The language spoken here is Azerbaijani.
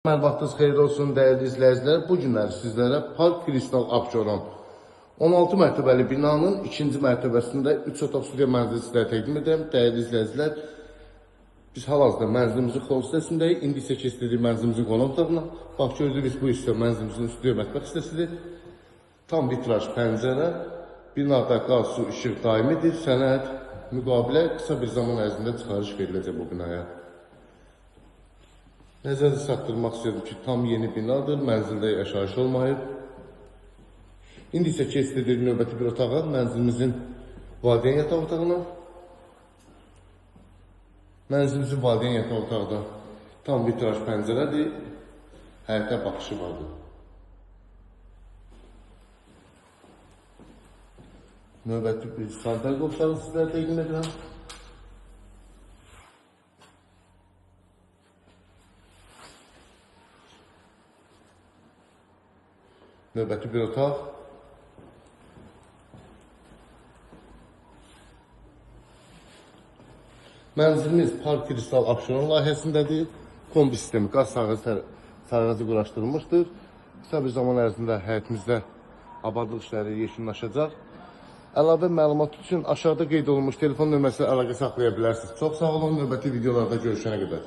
Məlumatınız vaxtınız xeyir olsun, dəyərli izləyicilər. Bu günləri sizlərə Park Kristal Abşeron 16 mərtəbəli binanın ikinci mərtəbəsində 3 otaq studiya mənzili sizlərə təqdim edirəm. Dəyərli izləyicilər, biz hal-hazırda mənzilimizin xol hissəsindəyik. İndi isə keçdik mənzilimizin qonaq otağına. Bax, gördüyünüz bu hissə mənzilimizin studiya mətbəx hissəsidir. Tam vitraj pəncərə, binada qaz, su, işıq daimidir. Sənəd müqabilə qısa bir zaman ərzində çıxarış veriləcək bu binaya. Nəzərdə çatdırmaq istəyirəm ki, tam yeni binadır, mənzildə yaşayış olmayıb. İndi isə keçdik növbəti bir otağa, mənzilimizin valideyn yataq otağına. Mənzilimizin valideyn yataq otaqda tam vitraj pəncərədir, həyətə baxışı vardır. Növbəti bir santral qovşağı sizlərə təqdim edirəm. Növbəti bir otaq. Mənzilimiz Park Kristal Abşeron layihəsindədir. Kombi sistemi, qaz sarğacı quraşdırılmışdır. Qısa bir zaman ərzində həyətimizdə abadlıq işləri yekunlaşacaq. Əlavə məlumat üçün aşağıda qeyd olunmuş telefon nömrəsi əlaqə saxlaya bilərsiniz. Çox sağ olun, növbəti videolarda görüşənə qədər.